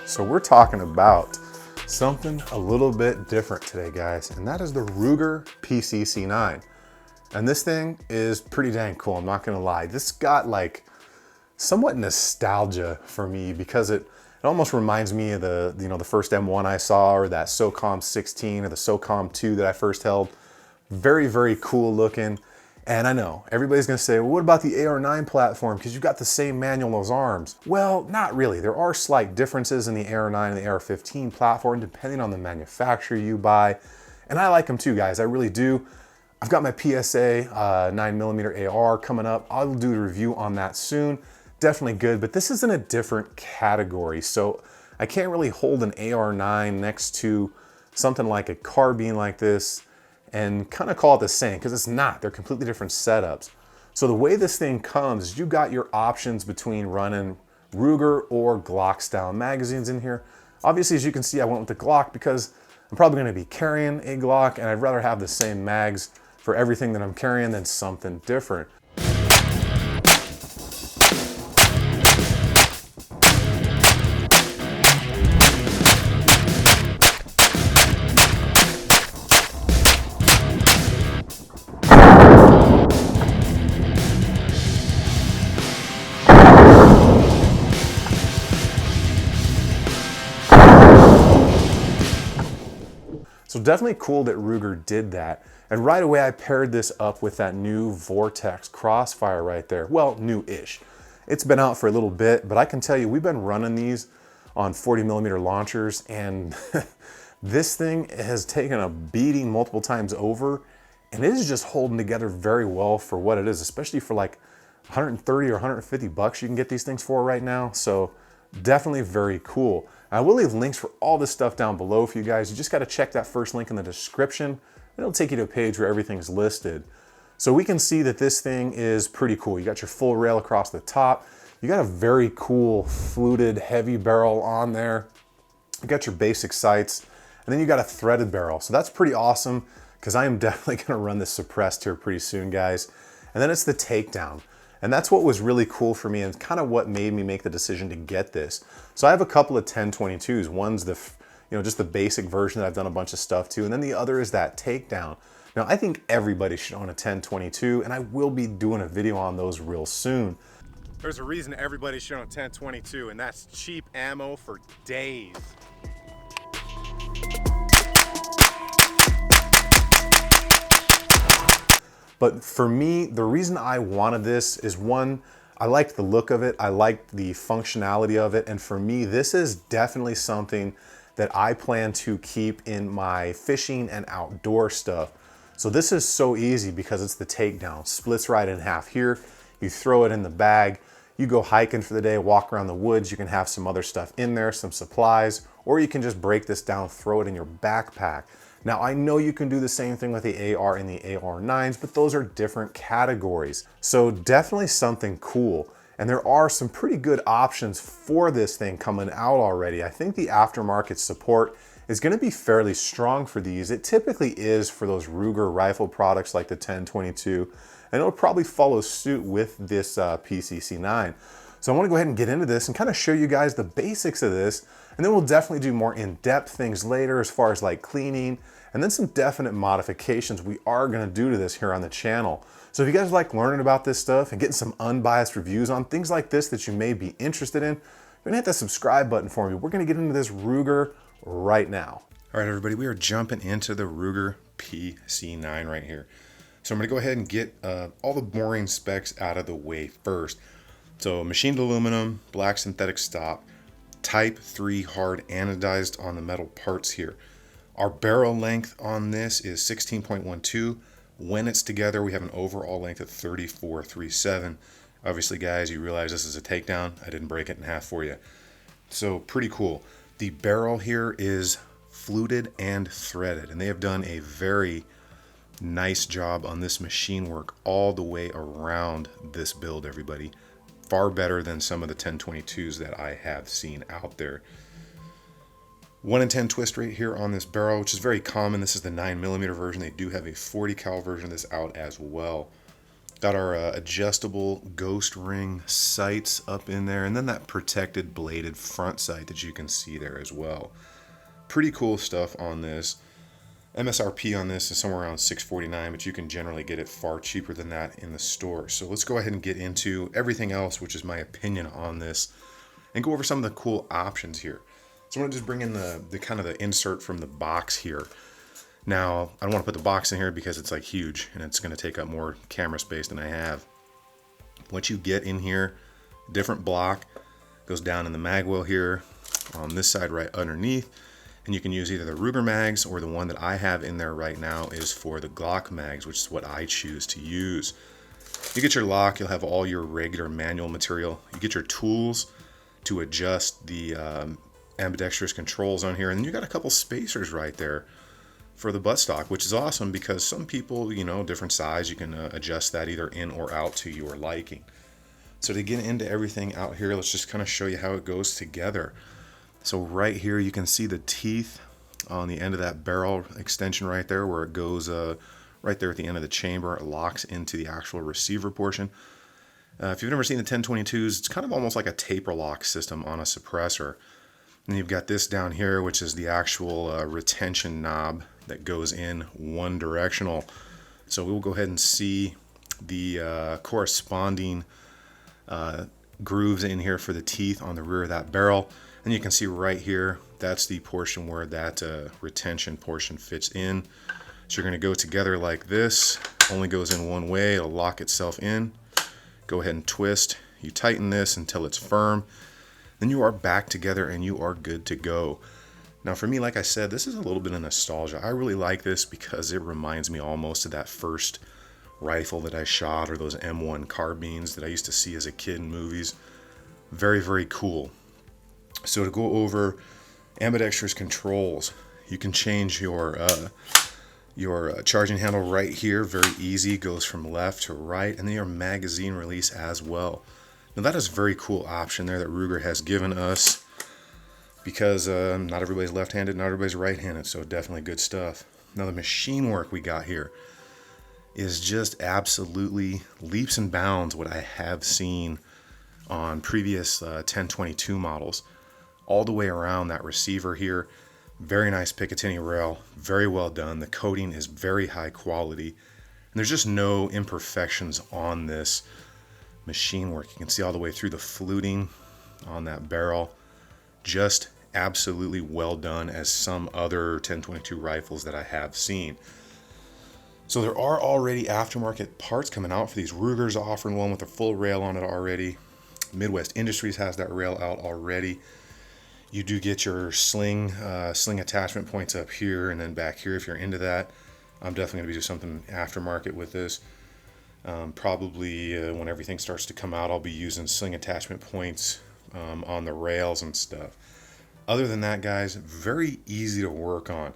So we're talking about something a little bit different today, guys, and that is the Ruger PC9. And this thing is pretty dang cool, I'm not gonna lie. This got like somewhat nostalgia for me because it almost reminds me of the first M1 I saw, or that SOCOM 16 or the SOCOM 2 that I first held. Very, very cool looking. And I know everybody's gonna say, well, what about the AR9 platform? Because you've got the same manual as ARMS. Well, not really. There are slight differences in the AR9 and the AR15 platform depending on the manufacturer you buy. And I like them too, guys, I really do. I've got my PSA 9mm AR coming up. I'll do a review on that soon. Definitely good, but this is in a different category. So I can't really hold an AR9 next to something like a carbine like this and kind of call it the same, because it's not. They're completely different setups. So the way this thing comes is you got your options between running Ruger or Glock style magazines in here. Obviously, as you can see, I went with the Glock because I'm probably going to be carrying a Glock, and I'd rather have the same mags for everything that I'm carrying than something different. So definitely cool that Ruger did that. And right away I paired this up with that new Vortex Crossfire right there. Well, new-ish. It's been out for a little bit, but I can tell you we've been running these on 40mm launchers, and this thing has taken a beating multiple times over, and it is just holding together very well for what it is, especially for like 130 or 150 bucks you can get these things for right now. So definitely very cool. I will leave links for all this stuff down below for you guys. You just got to check that first link in the description. It'll take you to a page where everything's listed. So we can see that this thing is pretty cool. You got your full rail across the top. You got a very cool fluted heavy barrel on there. You got your basic sights, and then you got a threaded barrel. So that's pretty awesome, because I am definitely going to run this suppressed here pretty soon, guys. And then it's the takedown. And that's what was really cool for me, and kind of what made me make the decision to get this. So I have a couple of 1022s. One's the, just the basic version that I've done a bunch of stuff to, and then the other is that takedown. Now I think everybody should own a 1022, and I will be doing a video on those real soon. There's a reason everybody should own a 1022, and that's cheap ammo for days. But for me, the reason I wanted this is, one, I liked the look of it, I liked the functionality of it, and for me, this is definitely something that I plan to keep in my fishing and outdoor stuff. So this is so easy because it's the takedown. Splits right in half here, you throw it in the bag, you go hiking for the day, walk around the woods, you can have some other stuff in there, some supplies, or you can just break this down, throw it in your backpack. Now, I know you can do the same thing with the AR and the AR9s, but those are different categories. So definitely something cool. And there are some pretty good options for this thing coming out already. I think the aftermarket support is gonna be fairly strong for these. It typically is for those Ruger rifle products like the 1022, and it'll probably follow suit with this PC9. So I wanna go ahead and get into this and kind of show you guys the basics of this, and then we'll definitely do more in-depth things later as far as like cleaning, and then some definite modifications we are gonna do to this here on the channel. So if you guys like learning about this stuff and getting some unbiased reviews on things like this that you may be interested in, you're gonna hit that subscribe button for me. We're gonna get into this Ruger right now. All right, everybody, we are jumping into the Ruger PC9 right here. So I'm gonna go ahead and get all the boring specs out of the way first. So machined aluminum, black synthetic stop, type 3 hard anodized on the metal parts here. Our barrel length on this is 16.12. When it's together, we have an overall length of 34.37. Obviously, guys, you realize this is a takedown. I didn't break it in half for you. So pretty cool. The barrel here is fluted and threaded, and they have done a very nice job on this machine work all the way around this build, everybody. Far better than some of the 1022s that I have seen out there. 1 in 10 twist rate here on this barrel, which is very common. This is the 9mm version. They do have a 40 cal version of this out as well. Got our adjustable ghost ring sights up in there, and then that protected bladed front sight that you can see there as well. Pretty cool stuff on this. MSRP on this is somewhere around $649, but you can generally get it far cheaper than that in the store. So let's go ahead and get into everything else, which is my opinion on this, and go over some of the cool options here. So I'm going to just bring in the kind of the insert from the box here. Now, I don't want to put the box in here because it's like huge and it's going to take up more camera space than I have. What you get in here, different block, goes down in the mag well here on this side right underneath. And you can use either the Ruger mags, or the one that I have in there right now is for the Glock mags, which is what I choose to use. You get your lock, you'll have all your regular manual material. You get your tools to adjust the ambidextrous controls on here. And then you got a couple spacers right there for the buttstock, which is awesome because some people, you know, different size, you can adjust that either in or out to your liking. So to get into everything out here, let's just kind of show you how it goes together. So right here, you can see the teeth on the end of that barrel extension right there, where it goes right there at the end of the chamber. It locks into the actual receiver portion. If you've never seen the 1022s, it's kind of almost like a taper lock system on a suppressor. And you've got this down here, which is the actual retention knob that goes in one directional. So we'll go ahead and see the corresponding grooves in here for the teeth on the rear of that barrel. And you can see right here, that's the portion where that retention portion fits in. So you're going to go together like this. Only goes in one way. It'll lock itself in. Go ahead and twist. You tighten this until it's firm. Then you are back together and you are good to go. Now for me, like I said, this is a little bit of nostalgia. I really like this because it reminds me almost of that first rifle that I shot, or those M1 carbines that I used to see as a kid in movies. Very, very cool. So to go over ambidextrous controls, you can change your charging handle right here. Very easy, goes from left to right, and then your magazine release as well. Now that is a very cool option there that Ruger has given us, because not everybody's left-handed, not everybody's right-handed, so definitely good stuff. Now the machine work we got here is just absolutely leaps and bounds what I have seen on previous 1022 models. All the way around that receiver here, very nice Picatinny rail, very well done. The coating is very high quality, and there's just no imperfections on this machine work. You can see all the way through the fluting on that barrel. Just absolutely well done, as some other 1022 rifles that I have seen. So there are already aftermarket parts coming out for these. Ruger's offering one with a full rail on it already. Midwest Industries has that rail out already. You do get your sling attachment points up here and then back here if you're into that. I'm definitely going to do something aftermarket with this. Probably when everything starts to come out, I'll be using sling attachment points on the rails and stuff. Other than that, guys, very easy to work on.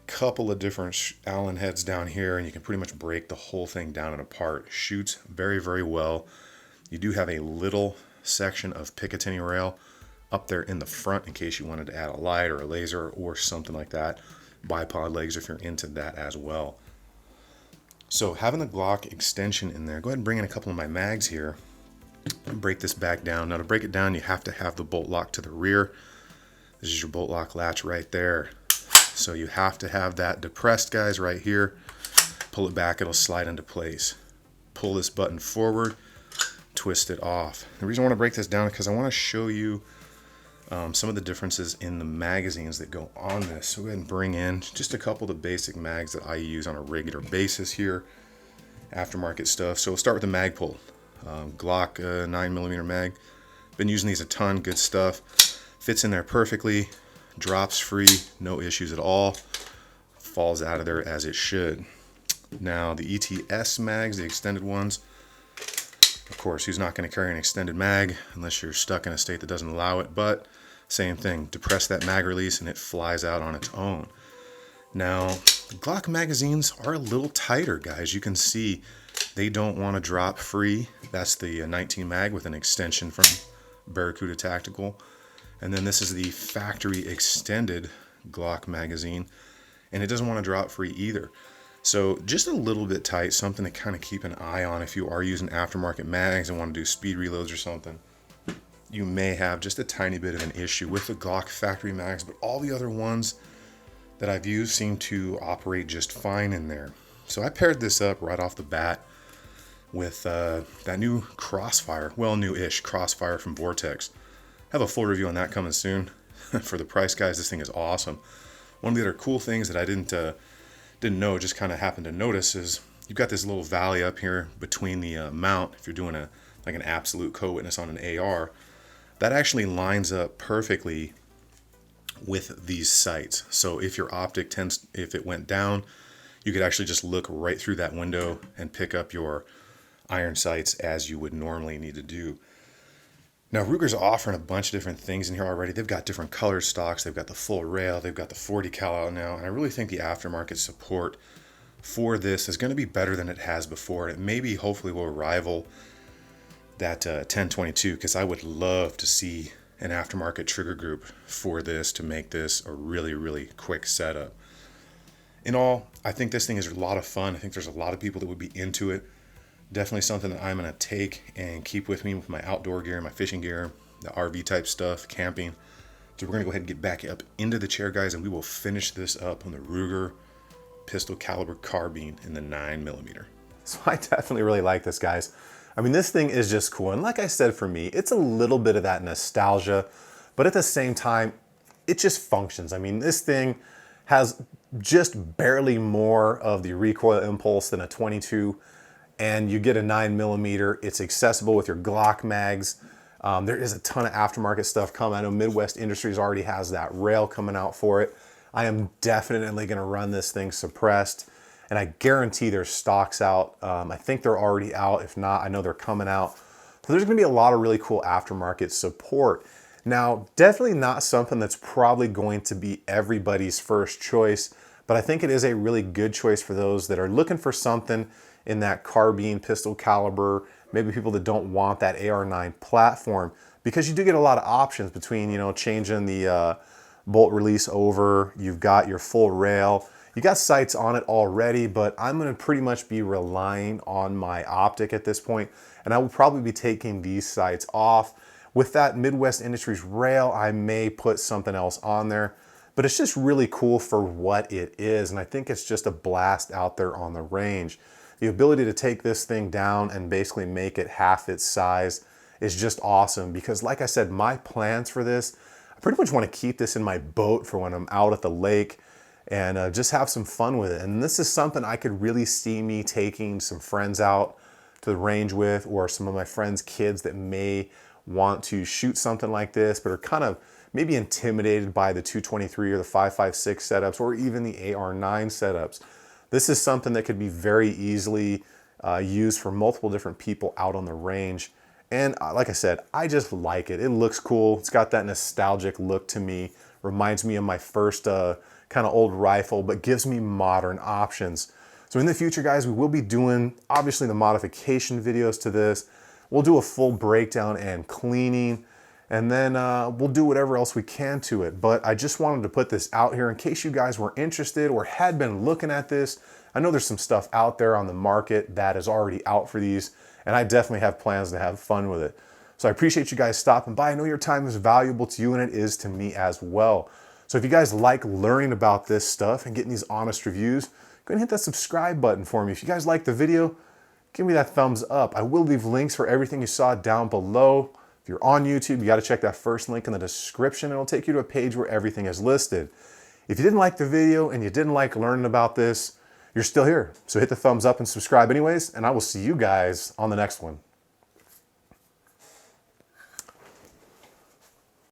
Couple of different Allen heads down here, and you can pretty much break the whole thing down and apart. Shoots very, very well. You do have a little section of Picatinny rail up there in the front in case you wanted to add a light or a laser or something like that. Bipod legs if you're into that as well. So having the Glock extension in there, go ahead and bring in a couple of my mags here and break this back down. Now to break it down, you have to have the bolt lock to the rear. This is your bolt lock latch right there. So you have to have that depressed, guys, right here. Pull it back, it'll slide into place. Pull this button forward, twist it off. The reason I want to break this down is because I want to show you some of the differences in the magazines that go on this. So go ahead and bring in just a couple of the basic mags that I use on a regular basis here. Aftermarket stuff. So we'll start with the mag pull. Glock 9mm mag. Been using these a ton, good stuff. Fits in there perfectly. Drops free, no issues at all. Falls out of there as it should. Now the ETS mags, the extended ones, of course, who's not going to carry an extended mag unless you're stuck in a state that doesn't allow it, but same thing, depress that mag release and it flies out on its own. Now, the Glock magazines are a little tighter, guys. You can see they don't want to drop free. That's the 19 mag with an extension from Barracuda Tactical. And then this is the factory extended Glock magazine, and it doesn't want to drop free either. So just a little bit tight, something to kind of keep an eye on if you are using aftermarket mags and want to do speed reloads or something. You may have just a tiny bit of an issue with the Glock factory mags, but all the other ones that I've used seem to operate just fine in there. So I paired this up right off the bat with that new Crossfire, well, new-ish Crossfire from Vortex. I have a full review on that coming soon. For the price, guys, this thing is awesome. One of the other cool things that I didn't know, just kind of happened to notice, is you've got this little valley up here between the mount. If you're doing like an absolute co-witness on an AR, that actually lines up perfectly with these sights. So if your optic if it went down, you could actually just look right through that window and pick up your iron sights as you would normally need to do. Now, Ruger's offering a bunch of different things in here already. They've got different color stocks. They've got the full rail. They've got the 40 cal out now. And I really think the aftermarket support for this is going to be better than it has before. It maybe, hopefully, will rival that 1022, because I would love to see an aftermarket trigger group for this to make this a really, really quick setup. In all, I think this thing is a lot of fun. I think there's a lot of people that would be into it. Definitely something that I'm going to take and keep with me with my outdoor gear, my fishing gear, the RV type stuff, camping. So we're going to go ahead and get back up into the chair, guys, and we will finish this up on the Ruger pistol caliber carbine in the 9mm. So I definitely really like this, guys. I mean, this thing is just cool. And like I said, for me, it's a little bit of that nostalgia, but at the same time, it just functions. I mean, this thing has just barely more of the recoil impulse than a 22, and you get a 9mm. It's accessible with your Glock mags. There is a ton of aftermarket stuff coming. I know Midwest Industries already has that rail coming out for it. I am definitely going to run this thing suppressed, and I guarantee there's stocks out. I think they're already out. If not, I know they're coming out. So there's going to be a lot of really cool aftermarket support. Now, definitely not something that's probably going to be everybody's first choice, but I think it is a really good choice for those that are looking for something in that carbine pistol caliber, maybe people that don't want that AR9 platform, because you do get a lot of options between, you know, changing the bolt release over, you've got your full rail, you got sights on it already, but I'm gonna pretty much be relying on my optic at this point, and I will probably be taking these sights off. With that Midwest Industries rail, I may put something else on there, but it's just really cool for what it is, and I think it's just a blast out there on the range. The ability to take this thing down and basically make it half its size is just awesome, because like I said, my plans for this, I pretty much want to keep this in my boat for when I'm out at the lake and just have some fun with it. And this is something I could really see me taking some friends out to the range with, or some of my friends' kids that may want to shoot something like this but are kind of maybe intimidated by the 223 or the 5.56 setups, or even the AR9 setups. This is something that could be very easily used for multiple different people out on the range. And like I said, I just like it. It looks cool. It's got that nostalgic look to me. Reminds me of my first kind of old rifle, but gives me modern options. So in the future, guys, we will be doing, obviously, the modification videos to this. We'll do a full breakdown and cleaning, and then we'll do whatever else we can to it. But I just wanted to put this out here in case you guys were interested or had been looking at this. I know there's some stuff out there on the market that is already out for these, and I definitely have plans to have fun with it. So I appreciate you guys stopping by. I know your time is valuable to you, and it is to me as well. So if you guys like learning about this stuff and getting these honest reviews, go ahead and hit that subscribe button for me. If you guys like the video, give me that thumbs up. I will leave links for everything you saw down below. If you're on YouTube, you got to check that first link in the description. It'll take you to a page where everything is listed. If you didn't like the video and you didn't like learning about this, you're still here. So hit the thumbs up and subscribe anyways, and I will see you guys on the next one.